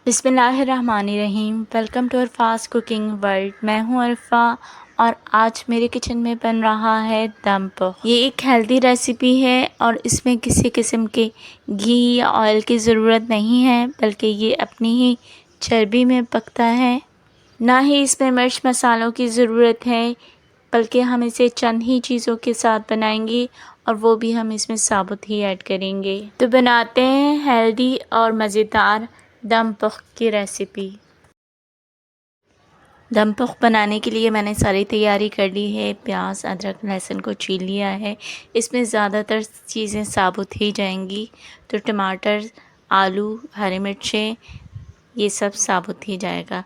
बिस्मिल्लाहिर्रहमानिर्रहीम। Welcome to our fast cooking world. मैं हूं अरफा और आज मेरे किचन में बन रहा है दम पोह। ये एक हेल्दी रेसिपी है और इसमें किसी किस्म के घी या ऑयल की ज़रूरत नहीं है, बल्कि ये अपनी ही चर्बी में पकता है। ना ही इसमें मिर्च मसालों की ज़रूरत है, बल्कि हम इसे चंद ही चीज़ों के साथ बनाएंगे और वो भी हम इसमें साबुत ही ऐड करेंगे। तो बनाते हैं हेल्दी और मज़ेदार दम पोह की रेसिपी। दम पोह बनाने के लिए मैंने सारी तैयारी कर ली है। प्याज, अदरक, लहसुन को छील लिया है। इसमें ज़्यादातर चीज़ें साबुत ही जाएंगी, तो टमाटर, आलू, हरी मिर्चें, ये सब साबुत ही जाएगा।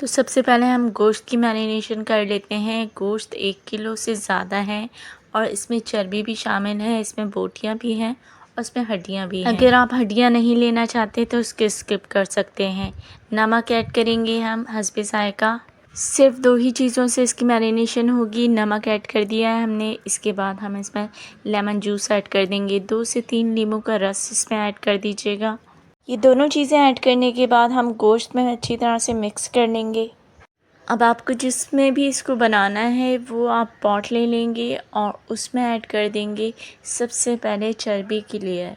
तो सबसे पहले हम गोश्त की मैरिनेशन कर लेते हैं। गोश्त 1 किलो से ज़्यादा है और इसमें चर्बी भी शामिल है, इसमें बोटियाँ भी हैं और इसमें हड्डियाँ भी हैं। अगर आप हड्डियाँ नहीं लेना चाहते तो उसके स्किप कर सकते हैं। नमक ऐड करेंगे हम हस्बे ज़ायक़ा। सिर्फ 2 ही चीज़ों से इसकी मैरिनेशन होगी। नमक ऐड कर दिया है हमने, इसके बाद हम इसमें लेमन जूस ऐड कर देंगे। 2 से 3 नींबू का रस इसमें ऐड कर दीजिएगा। ये दोनों चीज़ें ऐड करने के बाद हम गोश्त में अच्छी तरह से मिक्स कर लेंगे। अब आपको जिसमें भी इसको बनाना है वो आप पॉट ले लेंगे और उसमें ऐड कर देंगे सबसे पहले चर्बी की लेयर।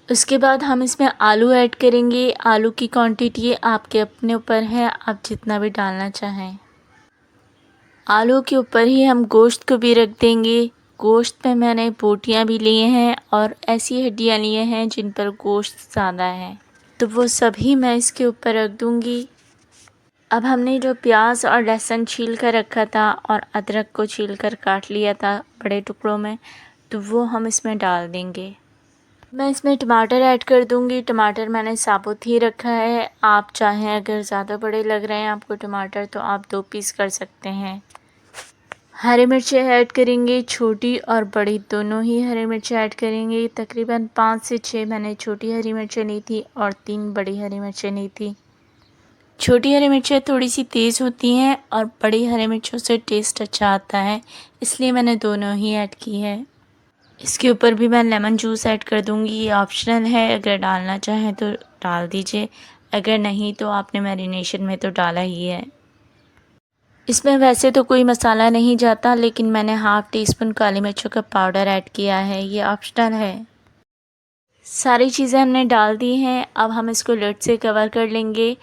उसके बाद हम इसमें आलू ऐड करेंगे। आलू की क्वांटिटी आपके अपने ऊपर है, आप जितना भी डालना चाहें। आलू के ऊपर ही हम गोश्त को भी रख देंगे। गोश्त में मैंने बोटियाँ भी लिए हैं और ऐसी हड्डियाँ लिए हैं जिन पर गोश्त ज़्यादा है, तो वो सभी मैं इसके ऊपर रख दूँगी। अब हमने जो प्याज और लहसुन छील कर रखा था और अदरक को छील कर काट लिया था बड़े टुकड़ों में, तो वो हम इसमें डाल देंगे। मैं इसमें टमाटर ऐड कर दूँगी। टमाटर मैंने साबुत ही रखा है। आप चाहें अगर ज़्यादा बड़े लग रहे हैं आपको टमाटर, तो आप 2 पीस कर सकते हैं। हरी मिर्चें ऐड करेंगे, छोटी और बड़ी दोनों ही हरी मिर्चें ऐड करेंगे। तकरीबन 5 से 6 मैंने छोटी हरी मिर्चें ली थी और 3 बड़ी हरी मिर्चें ली थी। छोटी हरी मिर्चें थोड़ी सी तेज़ होती हैं और बड़ी हरी मिर्चों से टेस्ट अच्छा आता है, इसलिए मैंने दोनों ही ऐड की है। इसके ऊपर भी मैं लेमन जूस ऐड कर दूँगी। ये ऑप्शनल है, अगर डालना चाहें तो डाल दीजिए, अगर नहीं तो आपने मैरिनेशन में तो डाला ही है। इसमें वैसे तो कोई मसाला नहीं जाता, लेकिन मैंने हाफ़ टी स्पून काली मिर्चों का पाउडर ऐड किया है, ये ऑप्शनल है। सारी चीज़ें हमने डाल दी हैं। अब हम इसको लिड से कवर कर लेंगे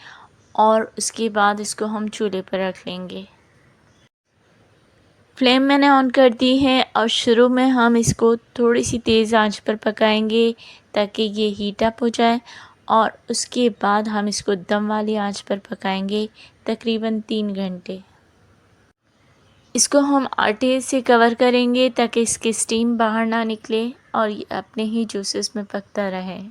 और उसके बाद इसको हम चूल्हे पर रख लेंगे। फ्लेम मैंने ऑन कर दी है और शुरू में हम इसको थोड़ी सी तेज़ आंच पर पकाएंगे ताकि ये हीट अप हो जाए और उसके बाद हम इसको दम वाली आंच पर पकाएंगे तकरीबन 3 घंटे। इसको हम आटे से कवर करेंगे ताकि इसकी स्टीम बाहर ना निकले और ये अपने ही जूसेस में पकता रहे।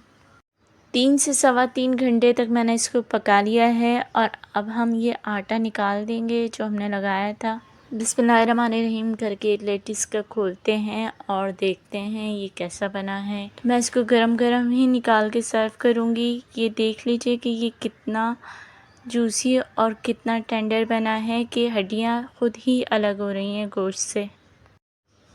3 से सवा 3 घंटे तक मैंने इसको पका लिया है और अब हम ये आटा निकाल देंगे जो हमने लगाया था। बिस्मिल्लाहिर्रहमानिर्रहीम करके लिड इसका खोलते हैं और देखते हैं ये कैसा बना है। मैं इसको गरम गरम ही निकाल के सर्व करूँगी। ये देख लीजिए कि ये कितना जूसी और कितना टेंडर बना है कि हड्डियाँ खुद ही अलग हो रही हैं गोश्त से।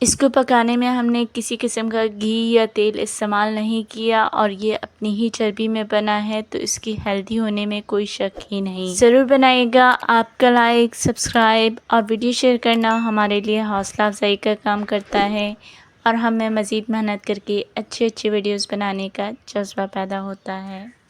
इसको पकाने में हमने किसी किस्म का घी या तेल इस्तेमाल नहीं किया और ये अपनी ही चर्बी में बना है, तो इसकी हेल्दी होने में कोई शक ही नहीं। ज़रूर बनाइएगा। आपका लाइक, सब्सक्राइब और वीडियो शेयर करना हमारे लिए हौसला अफजाई का काम करता है और हमें मज़ीद मेहनत करके अच्छी वीडियोज़ बनाने का जज्बा पैदा होता है।